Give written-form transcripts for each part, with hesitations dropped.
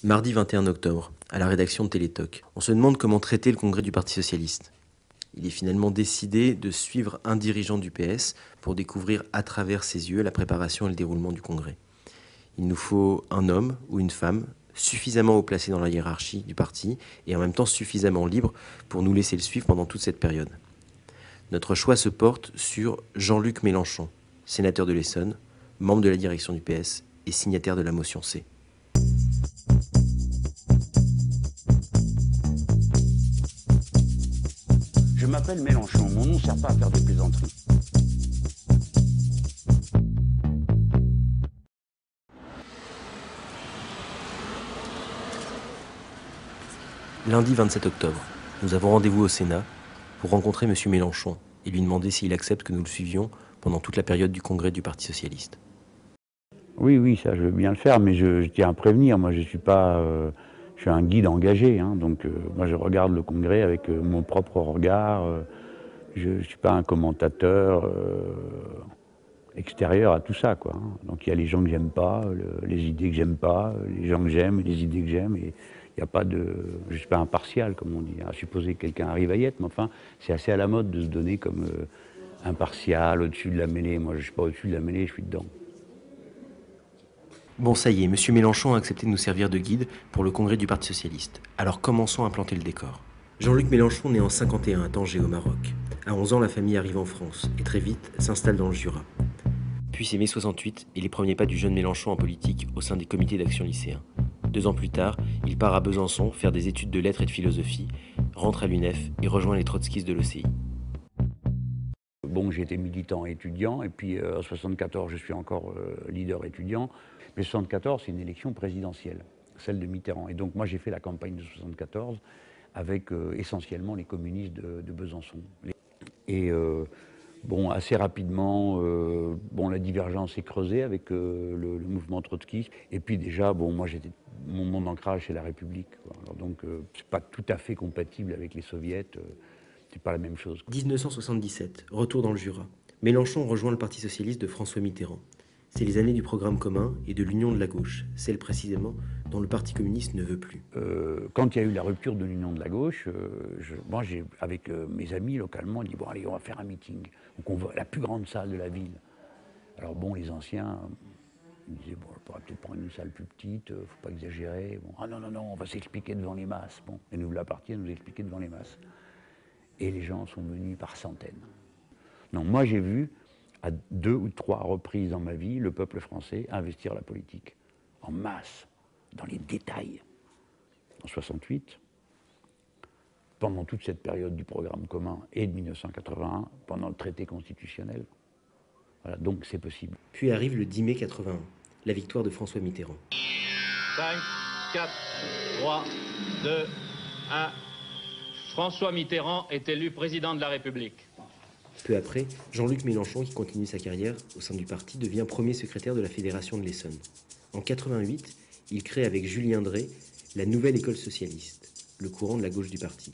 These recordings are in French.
Mardi 21 octobre, à la rédaction de Télétoc, on se demande comment traiter le congrès du Parti socialiste. Il est finalement décidé de suivre un dirigeant du PS pour découvrir à travers ses yeux la préparation et le déroulement du congrès. Il nous faut un homme ou une femme suffisamment haut placé dans la hiérarchie du parti et en même temps suffisamment libre pour nous laisser le suivre pendant toute cette période. Notre choix se porte sur Jean-Luc Mélenchon, sénateur de l'Essonne, membre de la direction du PS et signataire de la motion C. Je m'appelle Mélenchon, mon nom ne sert pas à faire des plaisanteries. Lundi 27 octobre, nous avons rendez-vous au Sénat pour rencontrer M. Mélenchon et lui demander s'il accepte que nous le suivions pendant toute la période du congrès du Parti socialiste. Oui, ça je veux bien le faire, mais je tiens à prévenir, moi je suis pas... je suis un guide engagé, hein, donc moi je regarde le congrès avec mon propre regard, je ne suis pas un commentateur extérieur à tout ça, quoi. Hein. Donc il y a les gens que j'aime pas, les idées que j'aime pas, les gens que j'aime, les idées que j'aime, et il n'y a pas de... Je ne suis pas impartial, comme on dit, à supposer que quelqu'un arrive à y être, mais enfin, c'est assez à la mode de se donner comme impartial, au-dessus de la mêlée. Moi je ne suis pas au-dessus de la mêlée, je suis dedans. Bon, ça y est, M. Mélenchon a accepté de nous servir de guide pour le congrès du Parti socialiste. Alors commençons à planter le décor. Jean-Luc Mélenchon naît en 51 à Tanger au Maroc. À 11 ans, la famille arrive en France et très vite s'installe dans le Jura. Puis c'est mai 68 et les premiers pas du jeune Mélenchon en politique au sein des comités d'action lycéens. 2 ans plus tard, il part à Besançon faire des études de lettres et de philosophie, rentre à l'UNEF et rejoint les trotskistes de l'ECI. Bon, j'étais militant étudiant, et puis en 74, je suis encore leader étudiant. Mais 74, c'est une élection présidentielle, celle de Mitterrand. Et donc moi, j'ai fait la campagne de 74 avec essentiellement les communistes de Besançon. Et bon, assez rapidement, bon, la divergence s'est creusée avec le mouvement trotskiste. Et puis déjà, bon, moi, mon ancrage, c'est la République, quoi. Alors donc, c'est pas tout à fait compatible avec les soviets. C'est pas la même chose. 1977, retour dans le Jura. Mélenchon rejoint le Parti socialiste de François Mitterrand. C'est les années du programme commun et de l'union de la gauche, celle précisément dont le Parti communiste ne veut plus. Quand il y a eu la rupture de l'union de la gauche, moi, avec mes amis localement, on dit bon allez, on va faire un meeting. Donc on va à la plus grande salle de la ville. Alors bon, les anciens ils disaient bon, on pourrait peut-être prendre une salle plus petite, faut pas exagérer. Bon, ah non, on va s'expliquer devant les masses. Bon, et nous la partie à nous expliquer devant les masses. Et les gens sont venus par centaines. Non, moi j'ai vu à 2 ou 3 reprises dans ma vie le peuple français investir la politique en masse, dans les détails. En 68, pendant toute cette période du programme commun et de 1981, pendant le traité constitutionnel. Voilà, donc c'est possible. Puis arrive le 10 mai 81, la victoire de François Mitterrand. 5, 4, 3, 2, 1. François Mitterrand est élu président de la République. Peu après, Jean-Luc Mélenchon, qui continue sa carrière au sein du parti, devient premier secrétaire de la Fédération de l'Essonne. En 88, il crée avec Julien Drey la nouvelle école socialiste, le courant de la gauche du parti.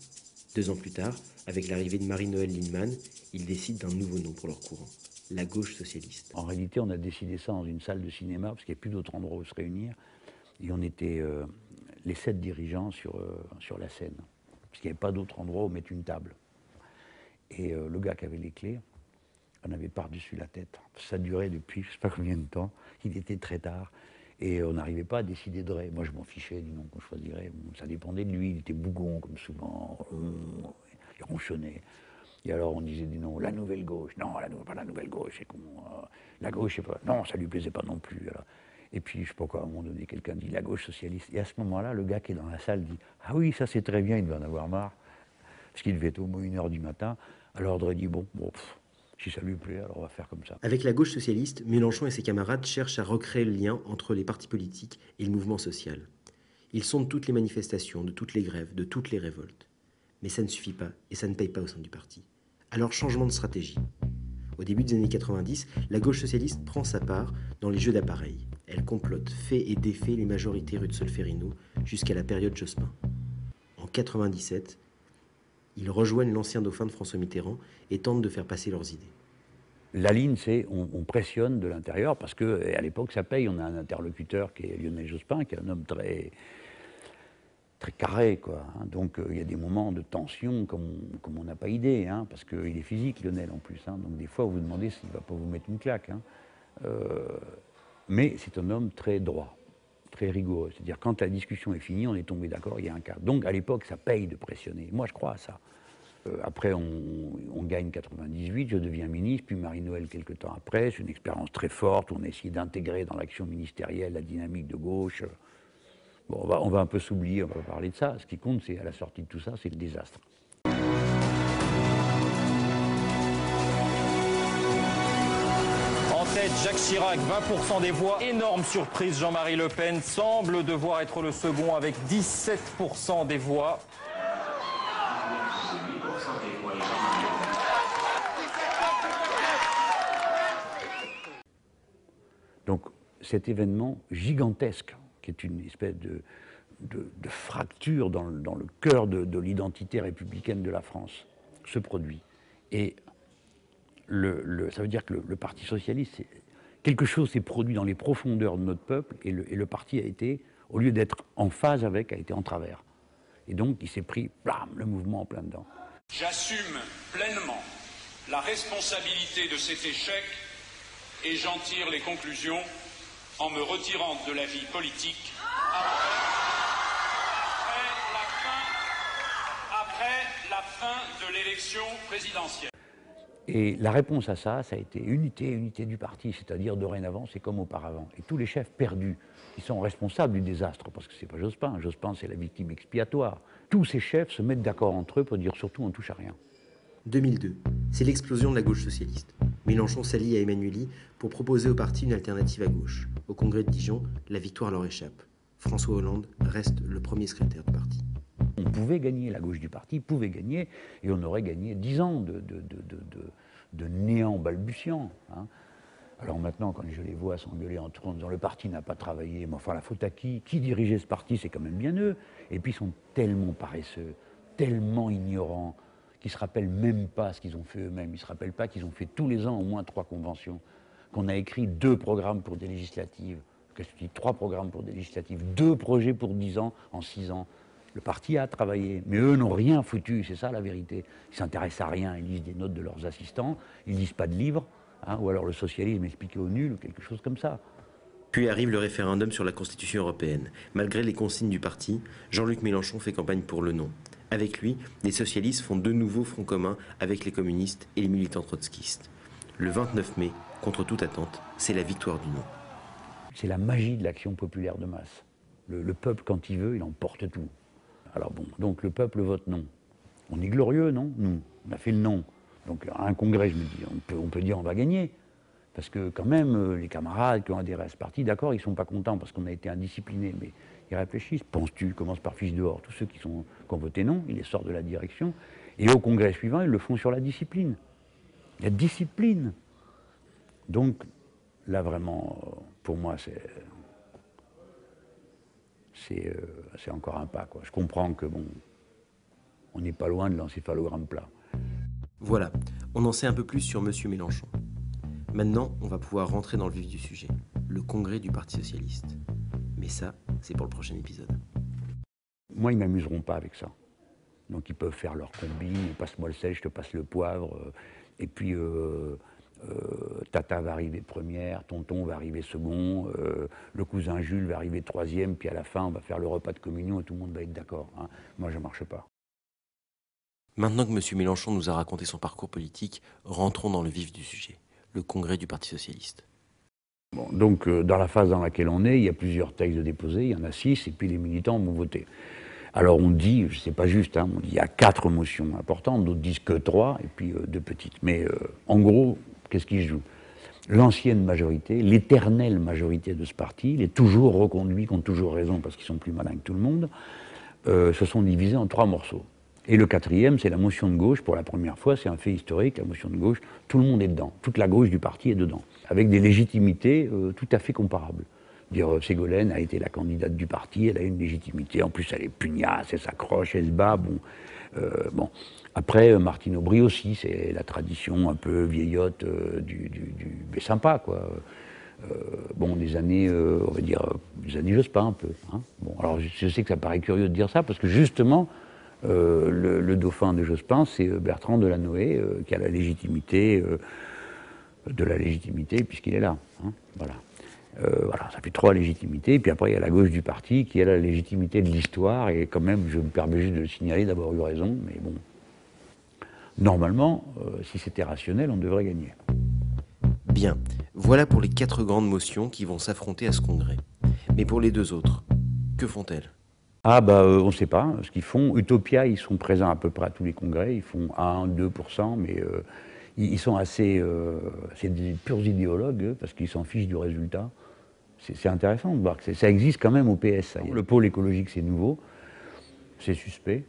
2 ans plus tard, avec l'arrivée de Marie-Noëlle Lienemann, il décide d'un nouveau nom pour leur courant, la gauche socialiste. En réalité, on a décidé ça dans une salle de cinéma, parce qu'il n'y a plus d'autre endroit où se réunir. Et on était les 7 dirigeants sur la scène, parce qu'il n'y avait pas d'autre endroit où mettre une table. Et le gars qui avait les clés, on avait par-dessus la tête. Ça durait depuis je ne sais pas combien de temps. Il était très tard. Et on n'arrivait pas à décider de Drey. Moi, je m'en fichais du nom qu'on choisirait. Bon, ça dépendait de lui. Il était bougon, comme souvent. Il ronchonnait. Et alors, on disait des noms. La nouvelle gauche. Non, pas la nouvelle gauche. C'est con. La gauche, c'est pas... Non, ça lui plaisait pas non plus. Alors. Et puis, je ne sais pas quoi, à un moment donné, quelqu'un dit la gauche socialiste. Et à ce moment-là, le gars qui est dans la salle dit ah oui, ça c'est très bien, il devait en avoir marre. Parce qu'il devait être au moins 1h du matin. Alors, Drey dit bon si ça lui plaît, alors on va faire comme ça. Avec la gauche socialiste, Mélenchon et ses camarades cherchent à recréer le lien entre les partis politiques et le mouvement social. Ils sondent toutes les manifestations, de toutes les grèves, de toutes les révoltes. Mais ça ne suffit pas, et ça ne paye pas au sein du parti. Alors changement de stratégie. Au début des années 90, la gauche socialiste prend sa part dans les jeux d'appareil. Elle complote, fait et défait les majorités rue de Solferino jusqu'à la période Jospin. En 97, ils rejoignent l'ancien dauphin de François Mitterrand et tentent de faire passer leurs idées. La ligne, c'est on pressionne de l'intérieur parce qu'à l'époque, ça paye. On a un interlocuteur qui est Lionel Jospin, qui est un homme très, très carré, quoi. Hein. Donc il y a des moments de tension comme on n'a pas idée, hein, parce qu'il est physique, Lionel, en plus. Hein. Donc des fois, vous vous demandez s'il ne va pas vous mettre une claque. Hein. Mais c'est un homme très droit, très rigoureux. C'est-à-dire, quand la discussion est finie, on est tombé d'accord, il y a un cadre. Donc à l'époque, ça paye de pressionner. Moi, je crois à ça. Après, on gagne 98, je deviens ministre, puis Marie-Noël quelques temps après. C'est une expérience très forte. On a essayé d'intégrer dans l'action ministérielle la dynamique de gauche. Bon, on va un peu s'oublier, on va parler de ça. Ce qui compte, c'est à la sortie de tout ça, c'est le désastre. En tête, Jacques Chirac, 20% des voix. Énorme surprise, Jean-Marie Le Pen semble devoir être le second avec 17% des voix. Donc cet événement gigantesque, qui est une espèce de fracture dans le cœur de l'identité républicaine de la France, se produit. Et ça veut dire que le Parti socialiste, quelque chose s'est produit dans les profondeurs de notre peuple, et le parti a été, au lieu d'être en phase avec, a été en travers. Et donc il s'est pris, blam, le mouvement en plein dedans. J'assume pleinement la responsabilité de cet échec et j'en tire les conclusions en me retirant de la vie politique après la fin de l'élection présidentielle. Et la réponse à ça, ça a été unité du parti, c'est-à-dire dorénavant, c'est comme auparavant. Et tous les chefs perdus, qui sont responsables du désastre, parce que c'est pas Jospin, Jospin c'est la victime expiatoire. Tous ces chefs se mettent d'accord entre eux pour dire surtout on touche à rien. 2002, c'est l'explosion de la gauche socialiste. Mélenchon s'allie à Emmanuelli pour proposer au parti une alternative à gauche. Au congrès de Dijon, la victoire leur échappe. François Hollande reste le premier secrétaire du parti. On pouvait gagner, la gauche du parti pouvait gagner, et on aurait gagné 10 ans de néant balbutiant. Hein. Alors maintenant, quand je les vois s'engueuler en tournant en disant le parti n'a pas travaillé, mais enfin la faute à qui dirigeait ce parti, c'est quand même bien eux. Et puis ils sont tellement paresseux, tellement ignorants, qu'ils ne se rappellent même pas ce qu'ils ont fait eux-mêmes. Ils ne se rappellent pas qu'ils ont fait tous les ans au moins 3 conventions, qu'on a écrit 2 programmes pour des législatives, que je dis 3 programmes pour des législatives, 2 projets pour 10 ans, en 6 ans. Le parti a travaillé, mais eux n'ont rien foutu, c'est ça la vérité. Ils ne s'intéressent à rien, ils lisent des notes de leurs assistants, ils ne lisent pas de livres, hein, ou alors le socialisme expliqué aux nuls, ou quelque chose comme ça. Puis arrive le référendum sur la Constitution européenne. Malgré les consignes du parti, Jean-Luc Mélenchon fait campagne pour le non. Avec lui, les socialistes font de nouveaux fronts communs avec les communistes et les militants trotskistes. Le 29 mai, contre toute attente, c'est la victoire du non. C'est la magie de l'action populaire de masse. Le peuple, quand il veut, il emporte tout. Alors bon, donc le peuple vote non. On est glorieux, non? Nous, on a fait le non. Donc à un congrès, je me dis, on peut dire on va gagner. Parce que quand même, les camarades qui ont adhéré à ce parti, d'accord, ils ne sont pas contents parce qu'on a été indisciplinés, mais ils réfléchissent. Penses-tu, commence par fils dehors. Tous ceux qui ont voté non, ils les sortent de la direction. Et au congrès suivant, ils le font sur la discipline. La discipline. Donc là, vraiment, pour moi, c'est encore un pas, quoi. Je comprends que, bon, on n'est pas loin de l'encéphalogramme plat. Voilà, on en sait un peu plus sur M. Mélenchon. Maintenant, on va pouvoir rentrer dans le vif du sujet, le congrès du Parti socialiste. Mais ça, c'est pour le prochain épisode. Moi, ils ne m'amuseront pas avec ça. Donc ils peuvent faire leur combine, passe-moi le sel, je te passe le poivre, et puis Tata va arriver première, Tonton va arriver second, le cousin Jules va arriver troisième, puis à la fin, on va faire le repas de communion et tout le monde va être d'accord. Hein. Moi, je ne marche pas. Maintenant que M. Mélenchon nous a raconté son parcours politique, rentrons dans le vif du sujet, le congrès du Parti socialiste. Bon, donc, dans la phase dans laquelle on est, il y a plusieurs textes déposés, il y en a 6, et puis les militants vont voter. Alors on dit, c'est pas juste, hein, on dit il y a 4 motions importantes, d'autres disent que 3, et puis 2 petites. Mais en gros, qu'est-ce qui se joue? L'ancienne majorité, l'éternelle majorité de ce parti, les toujours reconduits, qui ont toujours raison parce qu'ils sont plus malins que tout le monde, se sont divisés en 3 morceaux. Et le 4e, c'est la motion de gauche. Pour la première fois, c'est un fait historique, la motion de gauche, tout le monde est dedans. Toute la gauche du parti est dedans, avec des légitimités tout à fait comparables. Dire Ségolène a été la candidate du parti, elle a une légitimité, en plus elle est pugnace, elle s'accroche, elle se bat, bon. Après, Martine Aubry aussi, c'est la tradition un peu vieillotte mais sympa, quoi. Bon, des années, on va dire, des années Jospin un peu. Hein. Bon, alors je sais que ça paraît curieux de dire ça, parce que justement, le dauphin de Jospin, c'est Bertrand de Lannoy, qui a la légitimité, puisqu'il est là. Hein, voilà. Voilà, ça fait 3 légitimités, et puis après il y a la gauche du parti qui a la légitimité de l'histoire, et quand même, je me permets juste de le signaler, d'avoir eu raison, mais bon. Normalement, si c'était rationnel, on devrait gagner. Bien, voilà pour les 4 grandes motions qui vont s'affronter à ce congrès. Mais pour les 2 autres, que font-elles? Ah bah on ne sait pas ce qu'ils font. Utopia, ils sont présents à peu près à tous les congrès, ils font 1-2%, mais ils sont assez... c'est des purs idéologues, eux, parce qu'ils s'en fichent du résultat. C'est intéressant de voir que ça existe quand même au PS. Ça. Le pôle écologique, c'est nouveau, c'est suspect.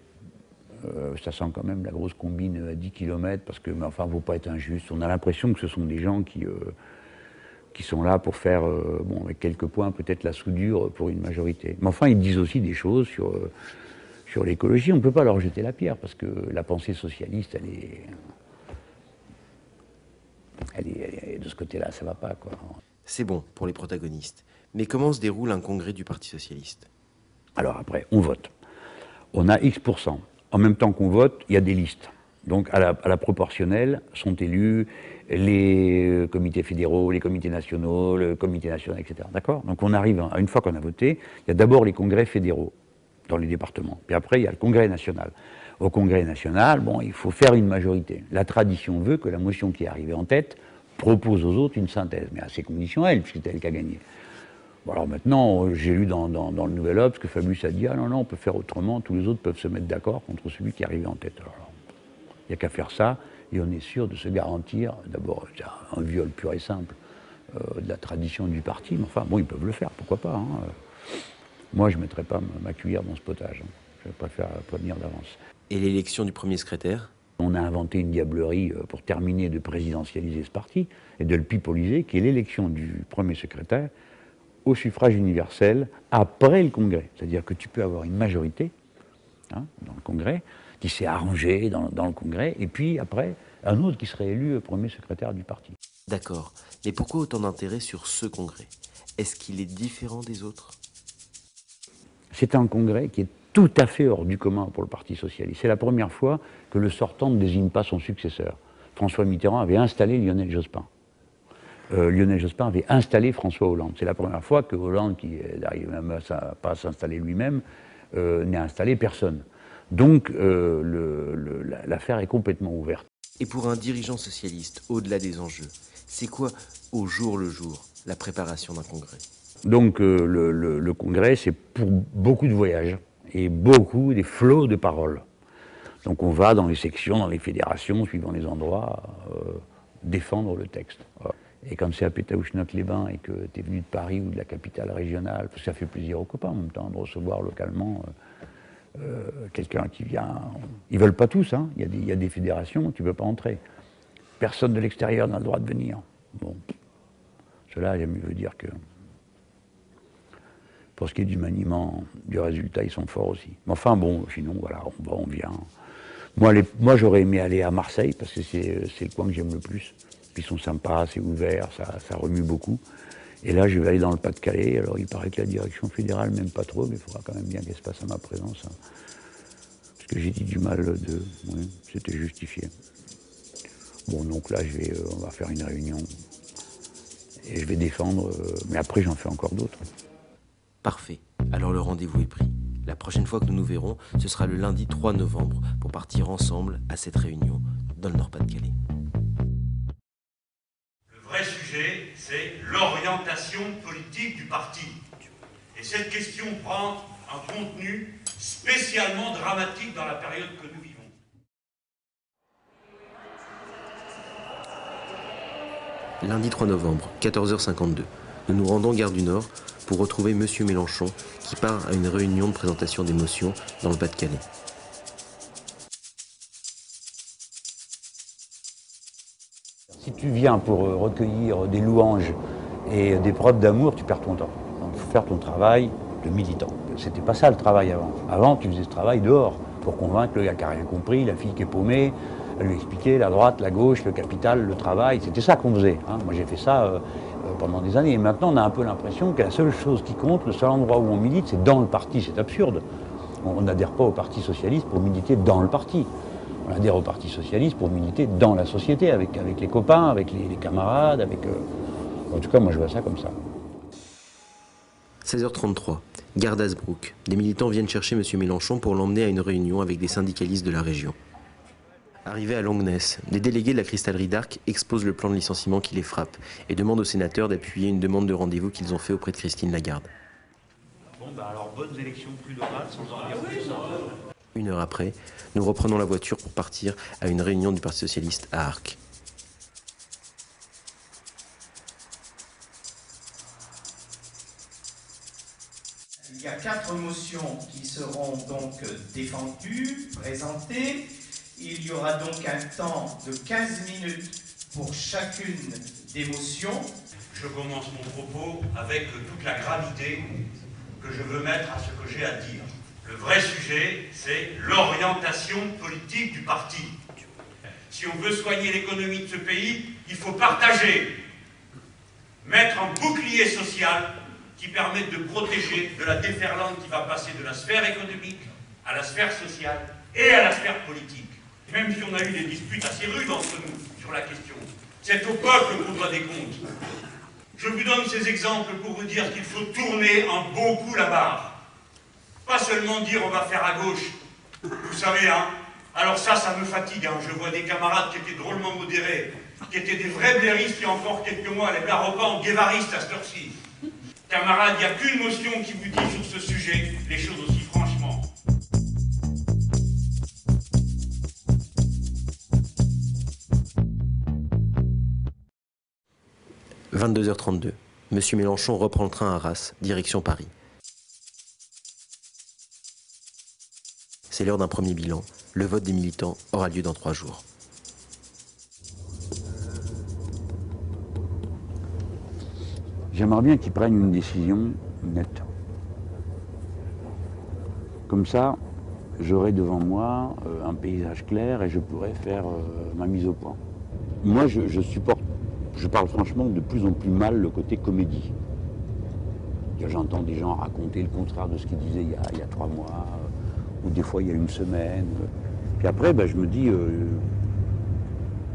Ça sent quand même la grosse combine à 10 km, parce que, mais enfin, il ne faut pas être injuste. On a l'impression que ce sont des gens qui sont là pour faire, bon, avec quelques points, peut-être la soudure pour une majorité. Mais enfin, ils disent aussi des choses sur l'écologie. On ne peut pas leur jeter la pierre, parce que la pensée socialiste, elle est de ce côté-là, ça ne va pas, quoi. C'est bon pour les protagonistes. Mais comment se déroule un congrès du Parti socialiste? Alors après, on vote. On a X%. En même temps qu'on vote, il y a des listes. Donc à la proportionnelle sont élus les comités fédéraux, les comités nationaux, le comité national, etc. D'accord? Donc on arrive, une fois qu'on a voté, il y a d'abord les congrès fédéraux dans les départements. Puis après, il y a le congrès national. Au congrès national, bon, il faut faire une majorité. La tradition veut que la motion qui est arrivée en tête propose aux autres une synthèse, mais à ses conditions, elle, puisque c'est elle qui a gagné. Bon, alors maintenant, j'ai lu dans le Nouvel Obs que Fabius a dit « Ah non, non, on peut faire autrement, tous les autres peuvent se mettre d'accord contre celui qui est arrivé en tête. » Alors, il n'y a qu'à faire ça, et on est sûr de se garantir, d'abord, un viol pur et simple de la tradition du parti, mais enfin, bon, ils peuvent le faire, pourquoi pas. Hein. Moi, je ne mettrais pas ma cuillère dans ce potage. Hein. Je préfère prévenir d'avance. Et l'élection du premier secrétaire? On a inventé une diablerie pour terminer de présidentialiser ce parti et de le pipoliser, qui est l'élection du premier secrétaire au suffrage universel après le congrès. C'est-à-dire que tu peux avoir une majorité hein, dans le congrès, qui s'est arrangé dans le congrès, et puis après, un autre qui serait élu premier secrétaire du parti. D'accord. Mais pourquoi autant d'intérêt sur ce congrès? Est-ce qu'il est différent des autres? C'est un congrès qui est tout à fait hors du commun pour le Parti socialiste. C'est la première fois que le sortant ne désigne pas son successeur. François Mitterrand avait installé Lionel Jospin. Lionel Jospin avait installé François Hollande. C'est la première fois que Hollande, qui n'arrive même pas à s'installer lui-même, n'a installé personne. Donc l'affaire est complètement ouverte. Et pour un dirigeant socialiste, au-delà des enjeux, c'est quoi, au jour le jour, la préparation d'un congrès? Donc le congrès, c'est pour beaucoup de voyages et beaucoup des flots de paroles. Donc on va dans les sections, dans les fédérations, suivant les endroits, défendre le texte. Et quand c'est à Pétaouchnok-les-Bains et que tu es venu de Paris ou de la capitale régionale, parce que ça fait plaisir aux copains en même temps de recevoir localement quelqu'un qui vient... Ils ne veulent pas tous, hein. Il y a des fédérations, tu ne peux pas entrer. Personne de l'extérieur n'a le droit de venir. Bon, cela, j'aime mieux dire que... Pour ce qui est du maniement du résultat, ils sont forts aussi. Mais enfin bon, sinon, voilà, on vient. Moi j'aurais aimé aller à Marseille, parce que c'est le coin que j'aime le plus. Puis ils sont sympas, c'est ouvert, ça remue beaucoup. Et là, je vais aller dans le Pas-de-Calais. Alors il paraît que la direction fédérale m'aime pas trop, mais il faudra quand même bien qu'elle se passe à ma présence. Hein. Parce que j'ai dit du mal d'eux. Oui, c'était justifié. Bon, donc là, on va faire une réunion. Et je vais défendre, mais après j'en fais encore d'autres. Parfait. Alors le rendez-vous est pris. La prochaine fois que nous nous verrons, ce sera le lundi 3 novembre pour partir ensemble à cette réunion dans le Nord-Pas-de-Calais. Le vrai sujet, c'est l'orientation politique du parti. Et cette question prend un contenu spécialement dramatique dans la période que nous vivons. Lundi 3 novembre, 14h52. Nous nous rendons gare du Nord pour retrouver Monsieur Mélenchon qui part à une réunion de présentation des motions dans le Pas-de-Calais. Si tu viens pour recueillir des louanges et des preuves d'amour, tu perds ton temps. Donc il faut faire ton travail de militant. C'était pas ça le travail avant. Avant, tu faisais ce travail dehors pour convaincre le gars qui n'a rien compris, la fille qui est paumée, lui expliquer la droite, la gauche, le capital, le travail. C'était ça qu'on faisait. Hein. Moi j'ai fait ça pendant des années. Et maintenant, on a un peu l'impression que la seule chose qui compte, le seul endroit où on milite, c'est dans le parti. C'est absurde. On n'adhère pas au Parti socialiste pour militer dans le parti. On adhère au Parti socialiste pour militer dans la société, avec les copains, avec les camarades, avec... En tout cas, moi, je vois ça comme ça. 16h33, gare d'Hazebrouck. Des militants viennent chercher M. Mélenchon pour l'emmener à une réunion avec des syndicalistes de la région. Arrivés à Longness, des délégués de la Cristallerie d'Arc exposent le plan de licenciement qui les frappe et demandent aux sénateurs d'appuyer une demande de rendez-vous qu'ils ont fait auprès de Christine Lagarde. Bon, alors bonnes élections prud'homales sans en dire plus. Une heure après, nous reprenons la voiture pour partir à une réunion du Parti socialiste à Arc. Il y a 4 motions qui seront donc défendues, présentées. Il y aura donc un temps de 15 minutes pour chacune des motions. Je commence mon propos avec toute la gravité que je veux mettre à ce que j'ai à dire. Le vrai sujet, c'est l'orientation politique du parti. Si on veut soigner l'économie de ce pays, il faut partager, mettre un bouclier social qui permette de protéger de la déferlante qui va passer de la sphère économique à la sphère sociale et à la sphère politique. Même si on a eu des disputes assez rudes entre nous sur la question, c'est au peuple qu'on doit des comptes. Je vous donne ces exemples pour vous dire qu'il faut tourner un beau coup la barre. Pas seulement dire on va faire à gauche. Vous savez, hein, alors ça me fatigue. Hein. Je vois des camarades qui étaient drôlement modérés, qui étaient des vrais blairistes il y a encore quelques mois, les blaropans guévaristes à cette heure-ci. Camarades, il n'y a qu'une motion qui vous dit sur ce sujet les choses aussi franchement. « 22h32. M. Mélenchon reprend le train à Arras, direction Paris. C'est l'heure d'un premier bilan. Le vote des militants aura lieu dans 3 jours. J'aimerais bien qu'ils prennent une décision nette. Comme ça, j'aurai devant moi un paysage clair et je pourrai faire ma mise au point. Moi, je parle franchement de plus en plus mal le côté comédie. J'entends des gens raconter le contraire de ce qu'ils disaient il y a 3 mois, ou des fois il y a une semaine. Puis après, je me dis,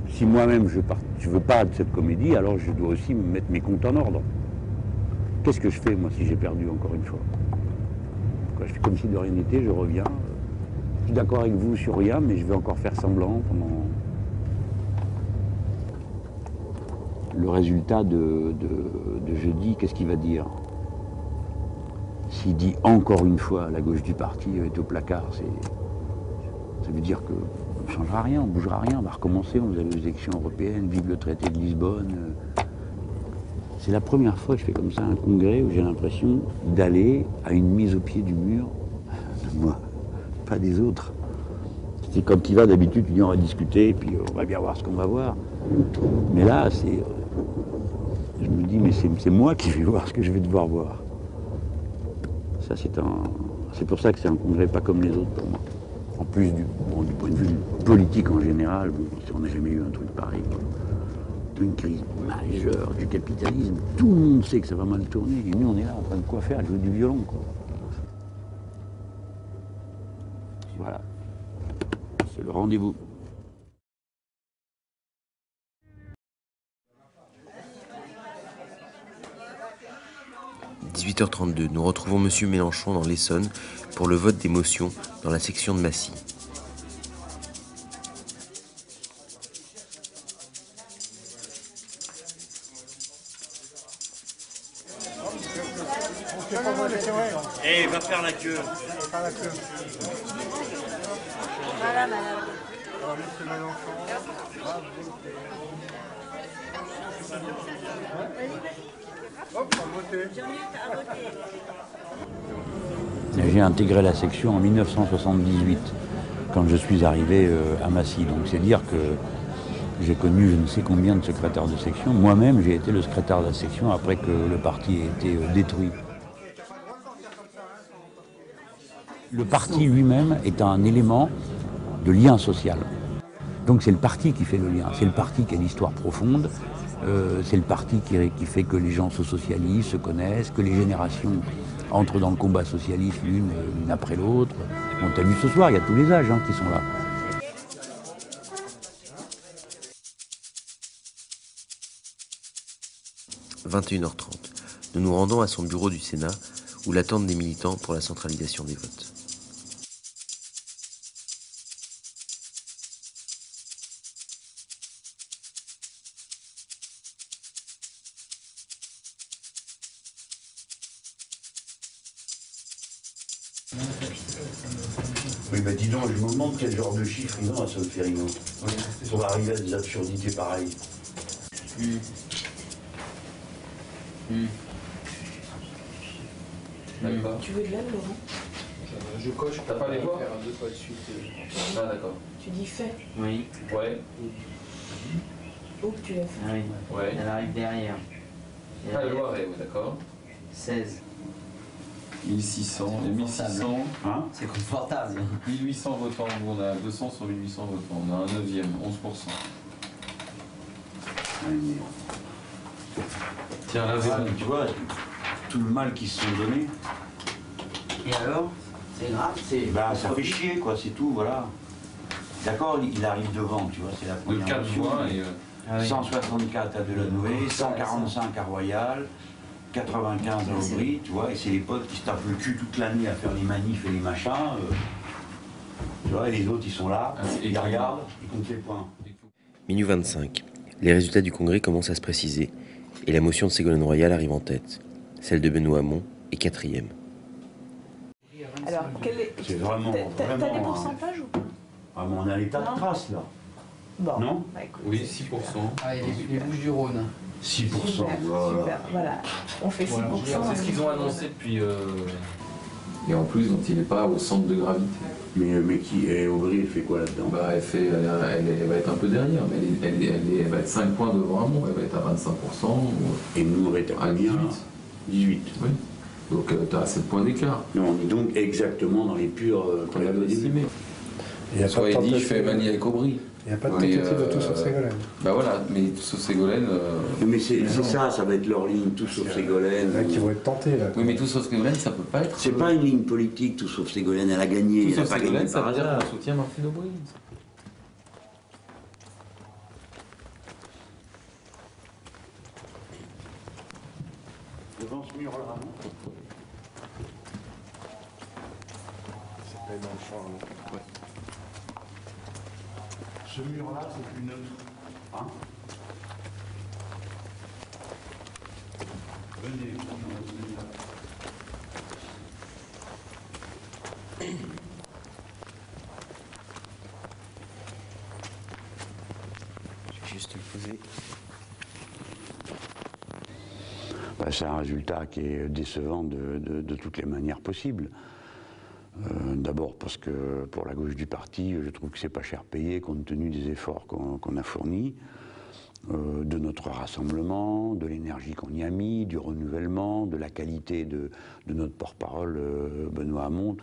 si moi-même je veux pas de cette comédie, alors je dois aussi me mettre mes comptes en ordre. Qu'est-ce que je fais, moi, si j'ai perdu encore une fois? Je fais comme si de rien n'était, je reviens. Je suis d'accord avec vous sur rien, mais je vais encore faire semblant pendant... Le résultat de jeudi, qu'est-ce qu'il va dire? S'il dit encore une fois la gauche du parti est au placard, ça veut dire qu'on ne changera rien, on ne bougera rien, on va recommencer, on va aux élections européennes, vive le traité de Lisbonne. C'est la première fois que je fais comme ça un congrès où j'ai l'impression d'aller à une mise au pied du mur de moi, pas des autres. C'est comme qui va d'habitude, tu dis on va discuter, et puis on va bien voir ce qu'on va voir. Mais là, je me dis, mais c'est moi qui vais voir ce que je vais devoir voir. Ça, c'est pour ça que c'est un congrès pas comme les autres pour moi. En plus du point de vue politique en général, on n'a jamais eu un truc pareil. Une crise majeure du capitalisme. Tout le monde sait que ça va mal tourner. Et nous, on est là en train de quoi faire, de jouer du violon, quoi. Voilà. C'est le rendez-vous. « 18h32, nous retrouvons M. Mélenchon dans l'Essonne pour le vote des motions dans la section de Massy. Eh, va faire la queue. Voilà, madame. J'ai intégré la section en 1978, quand je suis arrivé à Massy. Donc c'est dire que j'ai connu je ne sais combien de secrétaires de section. Moi-même, j'ai été le secrétaire de la section après que le parti ait été détruit. Le parti lui-même est un élément de lien social. Donc c'est le parti qui fait le lien, c'est le parti qui a l'histoire profonde, c'est le parti qui fait que les gens se socialisent, se connaissent, que les générations entrent dans le combat socialiste l'une après l'autre. On t'a vu ce soir, il y a tous les âges qui sont là. « 21h30. Nous nous rendons à son bureau du Sénat, où l'attendent des militants pour la centralisation des votes. Oui, bah dis donc, je me demande quel genre de chiffre ils ont à Solferino. Pour arriver à des absurdités pareilles. D'accord. Tu veux de l'aide, Laurent? Je coche, t'as pas les voix? Ah d'accord. Tu dis fait. Oui. Ouais. Où que tu l'as fait? Ah oui. Ouais. Elle arrive derrière. Ah, le Loiret, oui, d'accord. 16. 1600, et 1600. Hein? C'est confortable. 1800 votants, on a 200 sur 1800 votants, on a un 9e, 11%. Tiens, là, Tu vois, tout le mal qu'ils se sont donné, Et alors? C'est grave, c'est... bah ça fait chier quoi, c'est tout, voilà. D'accord, il arrive devant, tu vois, c'est la de première 4 motion. voix et... Ah oui. 164 à Delanoë, 145 à Royal, 95 à Aubry, tu vois, et c'est les potes qui se tapent le cul toute l'année à faire les manifs et les machins. Tu vois, et les autres ils sont là, ils regardent, ils comptent les points. Minuit 25. Les résultats du congrès commencent à se préciser, et la motion de Ségolène Royal arrive en tête. Celle de Benoît Hamon est 4e. Alors, quel est... C'est vraiment, T'as des vraiment, pourcentages ou pas? Ah, mais on a l'état de trace là, Bon. non? Bah, écoute, Oui, c'est 6%. super. Ah, il y a les Bouches du Rhône. 6%, Super, voilà. super, voilà. On fait 6%. C'est ce qu'ils ont annoncé depuis... Et en plus, dont il n'est pas au centre de gravité. Mais qui est Aubry, elle fait quoi là-dedans? Bah, elle va être un peu derrière, mais elle va être 5 points devant Hamon, elle va être à 25%. Et nous on va être à combien? 18. Oui. Donc tu as 7 points d'écart. Non, on est donc exactement dans les purs qu'on avait estimés. Il n'y a pas de dit, je fais tentative. manie avec Aubry. Il n'y a pas de tentative de tout sur Ségolène. Bah voilà, mais tout sur Ségolène... Mais c'est ça, ça va être leur ligne, tout sauf Ségolène. Il y en a qui vont être tentés là. Oui, mais tout sur Ségolène, ça peut pas être... C'est pas une ligne politique, tout sauf Ségolène, elle a gagné, Tout elle n'a sur pas gagné Ségolène, ça par veut dire hasard. qu'on soutient Martine Aubry. Devant ce mur-là, C'est pas Mélenchon, hein. ce mur-là, c'est plus neutre. Hein? Venez, venez là. Je vais juste le poser. Bah, c'est un résultat qui est décevant de toutes les manières possibles. D'abord parce que pour la gauche du parti, je trouve que c'est pas cher payé compte tenu des efforts qu'on a fournis, de notre rassemblement, de l'énergie qu'on y a mis, du renouvellement, de la qualité de notre porte-parole Benoît Hamon.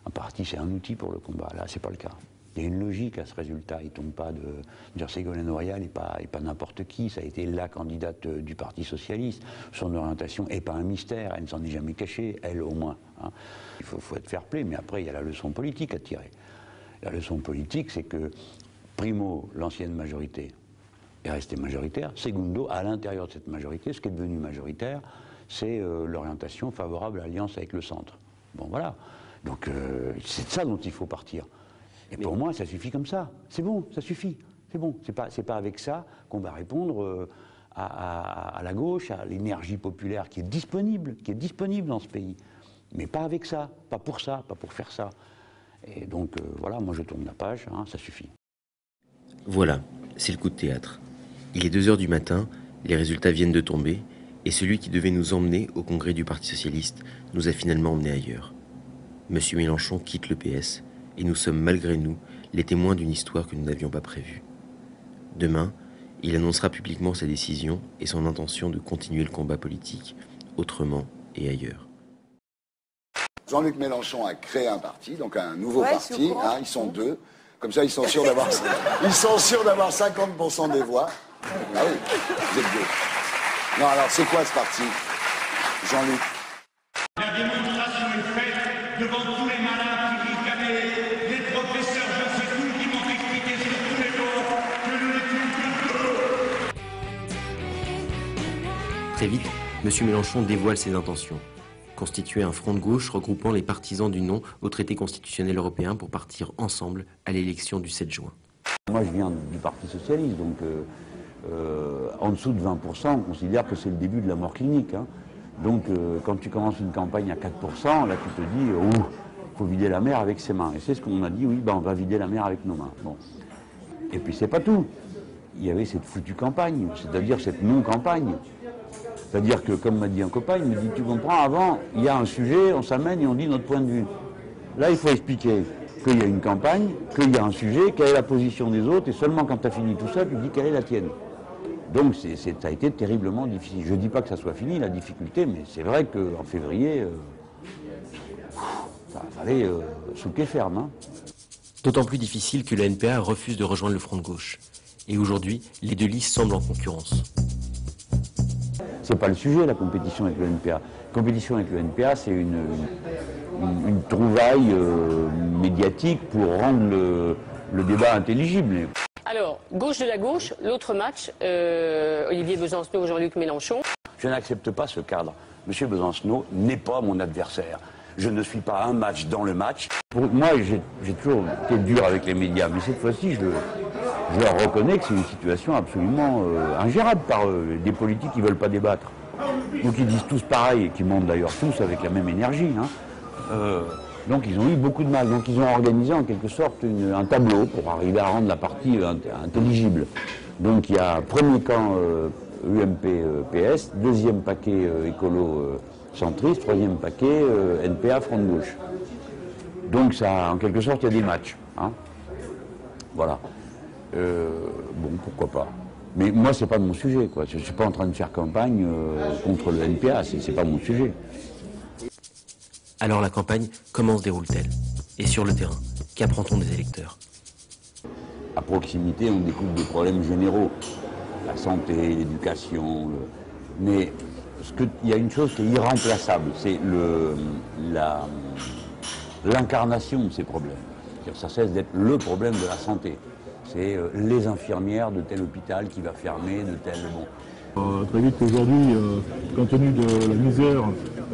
Un parti, c'est un outil pour le combat. Là, c'est pas le cas. Il y a une logique à ce résultat. Il ne tombe pas de dire Ségolène Royal n'est pas n'importe qui. Ça a été la candidate du Parti socialiste. Son orientation n'est pas un mystère. Elle ne s'en est jamais cachée, elle au moins. Hein. Il faut être fair-play, mais après, il y a la leçon politique à tirer. La leçon politique, c'est que, primo, l'ancienne majorité est restée majoritaire. Segundo, à l'intérieur de cette majorité, ce qui est devenu majoritaire, c'est l'orientation favorable à l'alliance avec le centre. Bon, voilà. Donc, c'est de ça dont il faut partir. Et pour moi, ça suffit comme ça. C'est bon, ça suffit. C'est bon. C'est pas avec ça qu'on va répondre à la gauche, à l'énergie populaire qui est disponible dans ce pays. Mais pas avec ça, pas pour faire ça. Et donc, voilà, moi je tourne la page, hein, ça suffit. Voilà, c'est le coup de théâtre. Il est 2h du matin, les résultats viennent de tomber, et celui qui devait nous emmener au congrès du Parti socialiste nous a finalement emmenés ailleurs. Monsieur Mélenchon quitte le PS, et nous sommes malgré nous les témoins d'une histoire que nous n'avions pas prévue. Demain, il annoncera publiquement sa décision et son intention de continuer le combat politique, autrement et ailleurs. Jean-Luc Mélenchon a créé un parti, donc un nouveau Ouais, parti, c'est au courant. ils sont deux, comme ça ils sont sûrs d'avoir 50% des voix. Ah oui, vous êtes deux. Non, alors c'est quoi ce parti, Jean-Luc? La démonstration est faite devant tous les malins qui ricanaient, les professeurs je sais tout qui m'ont expliqué sur tous les bords que nous n'étions que deux. Très vite, M. Mélenchon dévoile ses intentions. Constituer un front de gauche regroupant les partisans du non au traité constitutionnel européen pour partir ensemble à l'élection du 7 juin. Moi, je viens du Parti socialiste, donc en dessous de 20%, on considère que c'est le début de la mort clinique. Hein. Donc, quand tu commences une campagne à 4%, là, tu te dis, il faut vider la mer avec ses mains. Et c'est ce qu'on a dit, oui, on va vider la mer avec nos mains. Bon. Et puis, c'est pas tout. Il y avait cette foutue campagne, c'est-à-dire cette non-campagne. C'est-à-dire que, comme m'a dit un copain, il me dit, tu comprends, avant, il y a un sujet, on s'amène et on dit notre point de vue. Là, il faut expliquer qu'il y a une campagne, qu'il y a un sujet, quelle est la position des autres, et seulement quand tu as fini tout ça, tu dis quelle est la tienne. Donc, ça a été terriblement difficile. Je ne dis pas que ça soit fini, la difficulté, mais c'est vrai qu'en février, ça fallait souquer ferme. Hein. D'autant plus difficile que le NPA refuse de rejoindre le front de gauche. Et aujourd'hui, les deux listes semblent en concurrence. C'est pas le sujet, la compétition avec le NPA. La compétition avec le NPA, c'est une trouvaille médiatique pour rendre le débat intelligible. Alors, gauche de la gauche, l'autre match, Olivier Besancenot, Jean-Luc Mélenchon. Je n'accepte pas ce cadre. Monsieur Besancenot n'est pas mon adversaire. Je ne suis pas un match dans le match. Moi, j'ai toujours été dur avec les médias, mais cette fois-ci, je leur reconnais que c'est une situation absolument ingérable par des politiques qui ne veulent pas débattre. Ou qui disent tous pareil, et qui montent d'ailleurs tous avec la même énergie. Hein. Donc ils ont eu beaucoup de mal. Donc ils ont organisé en quelque sorte un tableau pour arriver à rendre la partie intelligible. Donc il y a premier camp UMP-PS, deuxième paquet écolo-centriste, troisième paquet NPA Front de gauche. Donc ça, en quelque sorte, il y a des matchs. Hein. Voilà. Bon, pourquoi pas. Mais moi, c'est pas mon sujet, quoi. Je suis pas en train de faire campagne contre le NPA, c'est pas mon sujet. Alors la campagne, comment se déroule-t-elle? Et sur le terrain, qu'apprend-on des électeurs? À proximité, on découvre des problèmes généraux. La santé, l'éducation, mais il y a une chose qui est irremplaçable, c'est l'incarnation de ces problèmes. Ça cesse d'être le problème de la santé. C'est les infirmières de tel hôpital qui va fermer, de tel... Bon. Très vite aujourd'hui, compte tenu de la misère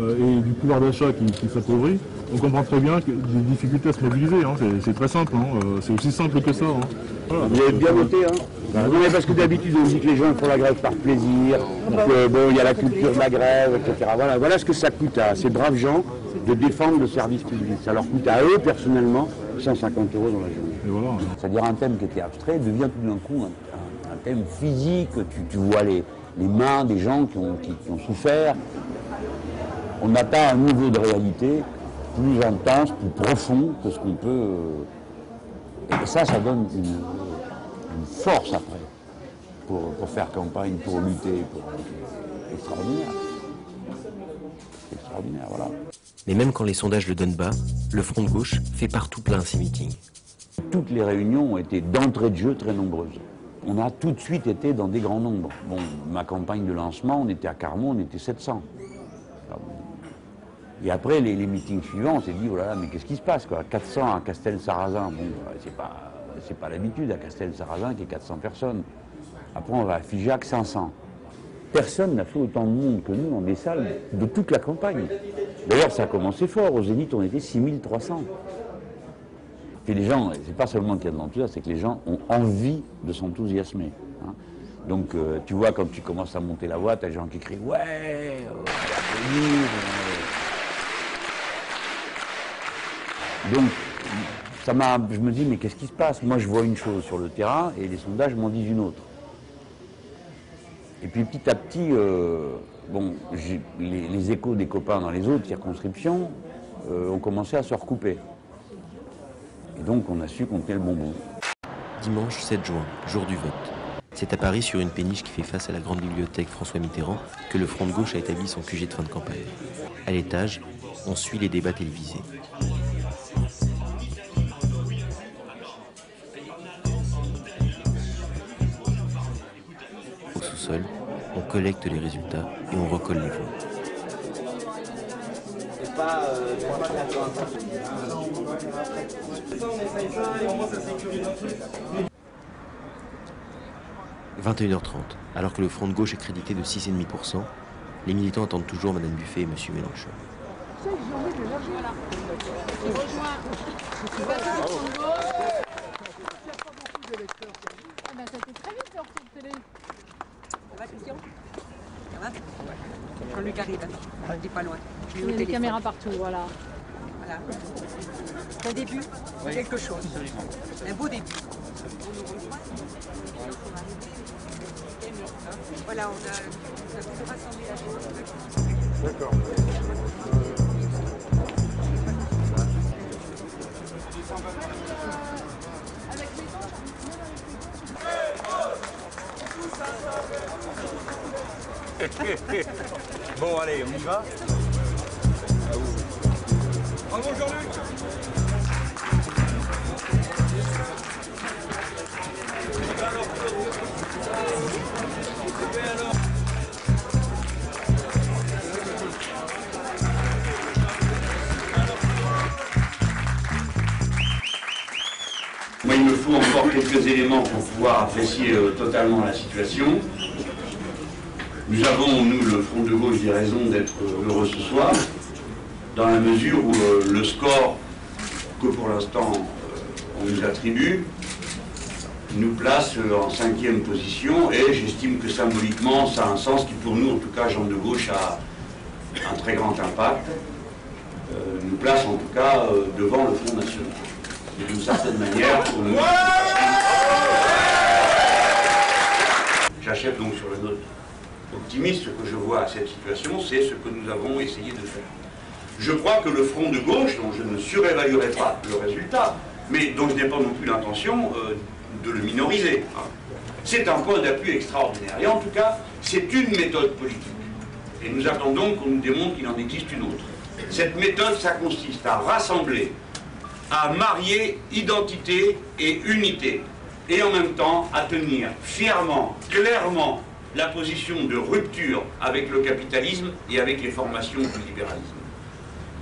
et du pouvoir d'achat qui s'appauvrit, on comprend très bien qu'il y a des difficultés à se mobiliser. Hein. C'est très simple, hein. C'est aussi simple que ça. Hein. Voilà. Vous avez bien voté, hein. Non, mais parce que d'habitude on dit que les gens font la grève par plaisir, que bon, il y a la culture de la grève, etc. Voilà ce que ça coûte à ces braves gens de défendre le service public. Ça leur coûte à eux personnellement 150 € dans la journée. Voilà, hein. C'est-à-dire un thème qui était abstrait devient tout d'un coup un thème physique. Tu vois les mains des gens qui ont souffert. On atteint un niveau de réalité plus intense, plus profond que ce qu'on peut... Et ça donne une force après pour faire campagne, pour lutter, extraordinaire. Extraordinaire, voilà. Mais même quand les sondages le donnent bas, le Front de gauche fait partout plein ses meetings. Toutes les réunions ont été d'entrée de jeu très nombreuses. On a tout de suite été dans des grands nombres. Bon, ma campagne de lancement, on était à Carmont, on était 700. Et après, les meetings suivants, on s'est dit, oh là là, mais qu'est-ce qui se passe, quoi? 400 à Castel-Sarrazin, bon, c'est pas l'habitude à Castel-Sarrazin qu'il y ait 400 personnes. Après, on va à Figeac, 500. Personne n'a fait autant de monde que nous dans des salles de toute la campagne. D'ailleurs, ça a commencé fort. Au Zénith, on était 6300. Puis les gens, c'est pas seulement qu'il y a de l'enthousiasme, c'est que les gens ont envie de s'enthousiasmer. Hein. Donc, tu vois, quand tu commences à monter la voie, t'as des gens qui crient « Ouais, donc, je me dis, mais qu'est-ce qui se passe? Moi, je vois une chose sur le terrain et les sondages m'en disent une autre. Et puis, petit à petit, bon, les échos des copains dans les autres circonscriptions ont commencé à se recouper. Et donc, on a su qu'on tenait le bon bout. Dimanche 7 juin, jour du vote. C'est à Paris, sur une péniche qui fait face à la grande bibliothèque François Mitterrand, que le Front de gauche a établi son QG de fin de campagne. À l'étage, on suit les débats télévisés. console, on collecte les résultats et on recolle les voix. C'est pas d'accord. 21h30, alors que le Front de gauche est crédité de 6,5%, les militants attendent toujours Madame Buffet et Monsieur Mélenchon. Quand Luc arrive, je dis pas loin. Il y a des caméras partout, voilà. Voilà. C'est un début, c'est quelque chose. Un beau début. Voilà, on a tout rassemblé la chose. D'accord. Bon, allez, on y va. Bravo, Jean-Luc. Moi, il me faut encore quelques éléments pour pouvoir apprécier totalement la situation. Nous avons, nous, le Front de gauche, des raisons d'être heureux ce soir, dans la mesure où le score que pour l'instant on nous attribue nous place en 5e position, et j'estime que symboliquement ça a un sens qui pour nous, en tout cas gens de gauche, a un très grand impact, nous place en tout cas devant le Front national. Et d'une certaine manière, pour nous, j'achève donc sur le note optimiste que je vois à cette situation, c'est ce que nous avons essayé de faire. Je crois que le Front de gauche, dont je ne surévaluerai pas le résultat, mais dont je n'ai pas non plus l'intention de le minoriser, c'est un point d'appui extraordinaire. Et en tout cas, c'est une méthode politique. Et nous attendons qu'on nous démontre qu'il en existe une autre. Cette méthode, ça consiste à rassembler, à marier identité et unité, et en même temps à tenir fièrement, clairement, la position de rupture avec le capitalisme et avec les formations du libéralisme.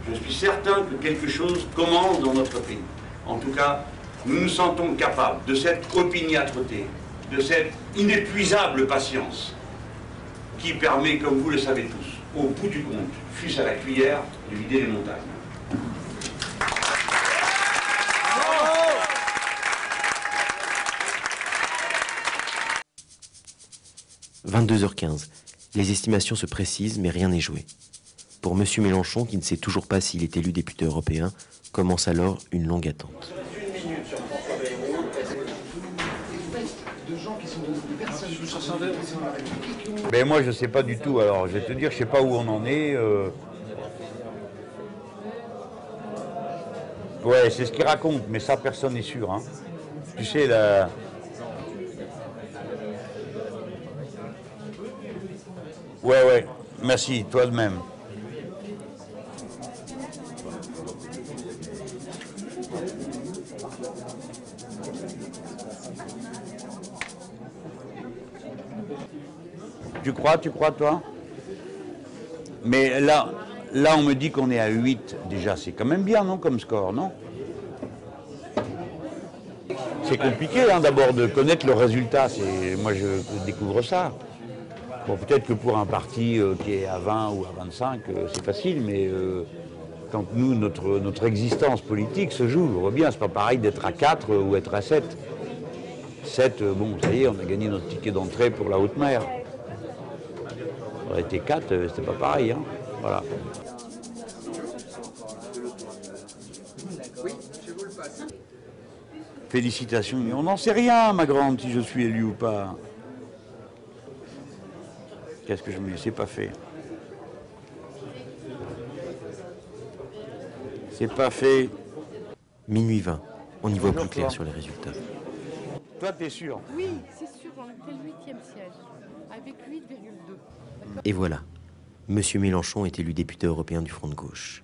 Je suis certain que quelque chose commence dans notre pays. En tout cas, nous nous sentons capables de cette opiniâtreté, de cette inépuisable patience qui permet, comme vous le savez tous, au bout du compte, fût-ce à la cuillère, de vider les montagnes. 22h15. Les estimations se précisent, mais rien n'est joué. Pour M. Mélenchon, qui ne sait toujours pas s'il est élu député européen, commence alors une longue attente. Ben moi je sais pas du tout, alors je vais te dire, je sais pas où on en est. Ouais, c'est ce qu'il raconte, mais ça personne n'est sûr. Hein. Tu sais, la... Ouais, merci, toi de même. Tu crois, toi? Mais là, on me dit qu'on est à 8, déjà, c'est quand même bien, non, comme score, non? C'est compliqué, hein, d'abord, de connaître le résultat. Moi, je découvre ça. Bon, peut-être que pour un parti qui est à 20 ou à 25, c'est facile, mais quand nous, notre existence politique se joue, on voit bien, c'est pas pareil d'être à 4 ou être à 7. 7, bon, ça y est, on a gagné notre ticket d'entrée pour la haute mer. Ça aurait été 4, c'était pas pareil, hein. Voilà. Félicitations, mais on n'en sait rien, ma grande, si je suis élu ou pas. Qu'est-ce que je me dis? C'est pas fait. C'est pas fait. Minuit 20. On y voit plus clair sur les résultats. Toi, t'es sûr? Oui, c'est sûr, on était le 8e siège, avec 8,2. Et voilà. Monsieur Mélenchon est élu député européen du Front de gauche.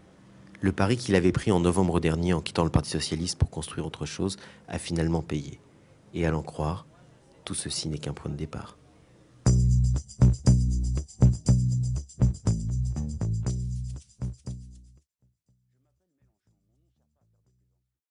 Le pari qu'il avait pris en novembre dernier en quittant le Parti socialiste pour construire autre chose a finalement payé. Et à l'en croire, tout ceci n'est qu'un point de départ.